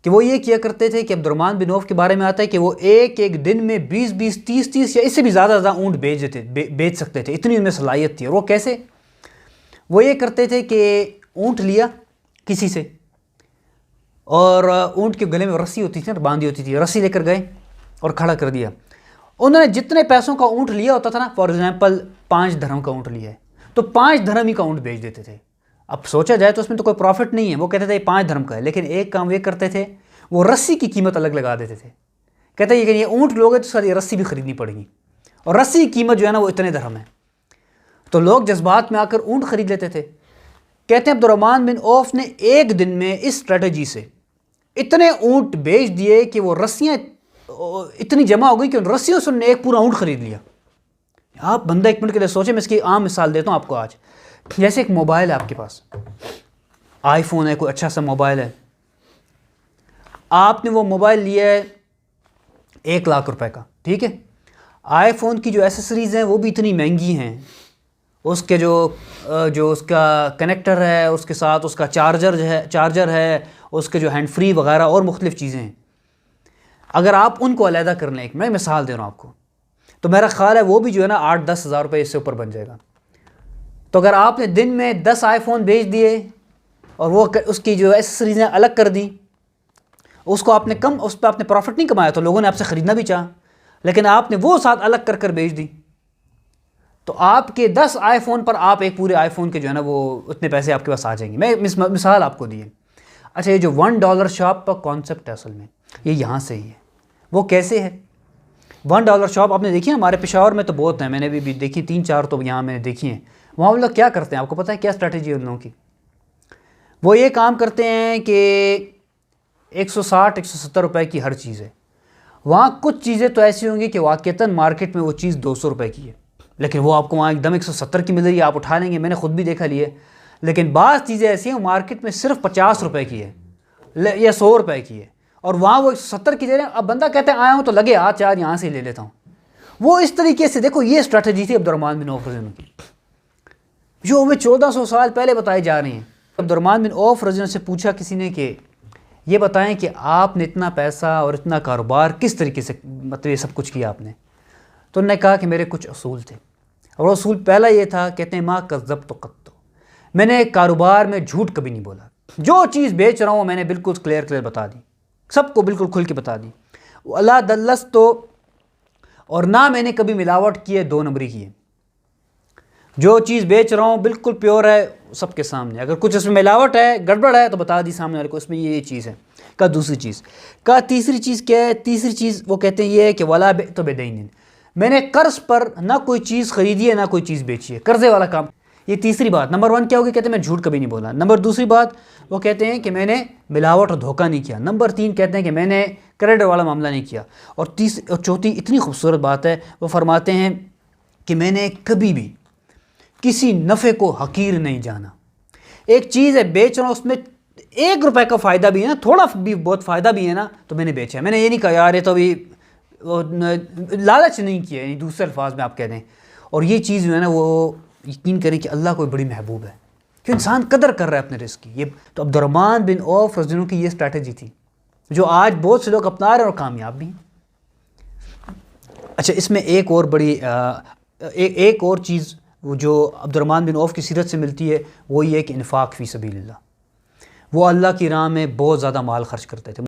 کہ وہ یہ کیا کرتے تھے کہ عبدالرحمن بن عوف کے بارے میں آتا ہے کہ وہ ایک ایک دن میں 20 30 یا اس سے بھی زیادہ اونٹ بیچ سکتے تھے، اتنی ان میں صلاحیت تھی۔ اور وہ کیسے؟ وہ یہ کرتے تھے کہ اونٹ لیا کسی سے، اور اونٹ کے گلے میں رسی ہوتی تھی نا، باندھی ہوتی تھی، رسی لے کر گئے اور کھڑا کر دیا۔ انہوں نے جتنے پیسوں کا اونٹ لیا ہوتا تھا نا، فار ایگزامپل 5 درہم کا اونٹ لیا ہے تو 5 درہم ہی کا اونٹ بیچ دیتے تھے۔ اب سوچا جائے تو اس میں تو کوئی پروفٹ نہیں ہے، وہ کہتے تھے 5 درہم کا ہے، لیکن ایک کام یہ کرتے تھے، وہ رسی کی قیمت الگ لگا دیتے تھے۔ کہتے ہیں کہ یہ اونٹ لوگے تو ساری رسی بھی خریدنی پڑے گی، اور رسی کی قیمت جو ہے نا وہ اتنے درہم ہے۔ تو لوگ جذبات میں آ کر اونٹ خرید لیتے تھے۔ کہتے ہیں عبدالرحمن بن عوف نے ایک دن میں اس اسٹریٹجی سے اتنے اونٹ بیچ دیے کہ وہ رسیاں اتنی جمع ہو گئی کہ ان رسیوں سے انہوں نے ایک پورا اونٹ خرید لیا۔ آپ بندہ ایک منٹ کے لیے سوچیں، میں اس کی عام مثال دیتا ہوں آپ کو۔ آج جیسے ایک موبائل ہے آپ کے پاس، آئی فون ہے، کوئی اچھا سا موبائل ہے، آپ نے وہ موبائل لیا ہے 1 لاکھ روپے کا، ٹھیک ہے۔ آئی فون کی جو ایسیسریز ہیں وہ بھی اتنی مہنگی ہیں، اس کے جو اس کا کنیکٹر ہے، اس کے ساتھ اس کا چارجر ہے، اس کے جو ہینڈ فری وغیرہ اور مختلف چیزیں ہیں۔ اگر آپ ان کو علیحدہ کر لیں، میں مثال دے رہا ہوں آپ کو، تو میرا خیال ہے وہ بھی جو ہے نا 8-10 ہزار روپے اس سے اوپر بن جائے گا۔ تو اگر آپ نے دن میں 10 آئی فون بیچ دیے اور وہ اس کی جو ایسیسریزیں الگ کر دیں، اس پہ آپ نے پروفٹ نہیں کمایا، تو لوگوں نے آپ سے خریدنا بھی چاہا، لیکن آپ نے وہ ساتھ الگ کر بیچ دی، تو آپ کے 10 آئی فون پر آپ ایک پورے آئی فون کے جو ہے نا وہ اتنے پیسے آپ کے پاس آ جائیں گے۔ میں مثال آپ کو دی ہے۔ اچھا، یہ جو $1 شاپ کا کانسیپٹ ہے اصل میں یہ یہاں سے ہی ہے۔ وہ کیسے ہے؟ $1 شاپ آپ نے دیکھی ہے، ہمارے پشاور میں تو بہت ہیں، میں نے بھی دیکھی 3-4 تو یہاں میں نے دیکھی ہیں۔ وہاں وہ لوگ کیا کرتے ہیں آپ کو پتہ ہے کیا اسٹریٹجی ہے ان لوگوں کی؟ وہ یہ کام کرتے ہیں کہ 160-170 روپے کی ہر چیز ہے۔ وہاں کچھ چیزیں تو ایسی ہوں گی کہ واقعتاً مارکیٹ میں وہ چیز 200 روپے کی ہے، لیکن وہ آپ کو وہاں ایک دم 170 کی مل رہی ہے، آپ اٹھا لیں گے، میں نے خود بھی دیکھا لیے۔ لیکن بعض چیزیں ایسی ہیں مارکیٹ میں صرف 50 روپے کی ہے یا 100 روپے کی ہے، اور وہاں وہ 170 کی دے رہے ہیں۔ اب بندہ کہتے ہیں آیا ہوں تو لگے ہاتھ چار یہاں سے لے لیتا ہوں۔ وہ اس طریقے سے دیکھو، یہ اسٹریٹجی تھی عبدالرحمن بن عوف رضی اللہ عنہ کی، جو ہمیں 1400 سال پہلے بتائی جا رہی ہیں۔ عبدالرحمن بن عوف رضی اللہ عنہ سے پوچھا کسی نے کہ یہ بتائیں کہ آپ نے اتنا پیسہ اور اتنا کاروبار کس طریقے سے، مطلب یہ سب کچھ کیا آپ نے؟ تو انہوں نے کہا کہ میرے کچھ اصول تھے، اور اصول پہلا یہ تھا، کہتے ہیں ما کذبت قط، میں نے کاروبار میں جھوٹ کبھی نہیں بولا، جو چیز بیچ رہا ہوں میں نے بالکل کلیئر بتا دی، سب کو بالکل کھل کے بتا دی۔ ولا دلست، اور نہ میں نے کبھی ملاوٹ کی ہے، 2 نمبری کی ہے۔ جو چیز بیچ رہا ہوں بالکل پیور ہے سب کے سامنے، اگر کچھ اس میں ملاوٹ ہے، گڑبڑ ہے تو بتا دی سامنے والے کو اس میں یہ چیز ہے۔ کہا دوسری چیز، کہا تیسری چیز کیا ہے؟ تیسری چیز وہ کہتے ہیں یہ ہے کہ ولا بعت بدین، میں نے قرض پر نہ کوئی چیز خریدی ہے نہ کوئی چیز بیچی ہے، قرضے والا کام۔ یہ تیسری بات، نمبر 1 کیا ہوگی؟ کہتے ہیں میں جھوٹ کبھی نہیں بولا۔ نمبر دوسری بات وہ کہتے ہیں کہ میں نے ملاوٹ اور دھوکہ نہیں کیا۔ نمبر 3 کہتے ہیں کہ میں نے کریڈٹ والا معاملہ نہیں کیا۔ اور چوتھی اتنی خوبصورت بات ہے، وہ فرماتے ہیں کہ میں نے کبھی بھی کسی نفع کو حقیر نہیں جانا۔ ایک چیز ہے بیچ رہا ہوں، اس میں 1 روپے کا فائدہ بھی ہے نا، تھوڑا بھی بہت فائدہ بھی ہے نا، تو میں نے بیچا ہے۔ میں نے یہ نہیں کہا یار یہ تو ابھی لالچ نہیں کیا، یعنی دوسرے الفاظ میں آپ کہہ دیں۔ اور یہ چیز جو ہے نا وہ یقین کریں کہ اللہ کو بڑی محبوب ہے، کہ انسان قدر کر رہا ہے اپنے رزق کی۔ یہ تو عبدالرحمن بن عوف رضی اللہ عنہ کی یہ اسٹریٹجی تھی، جو آج بہت سے لوگ اپنا رہے ہیں اور کامیاب بھی ہیں۔ اچھا، اس میں ایک اور چیز جو عبدالرحمن بن عوف کی سیرت سے ملتی ہے، وہ یہ کہ انفاق فی سبیل اللہ، وہ اللہ کی راہ میں بہت زیادہ مال خرچ کرتے تھے۔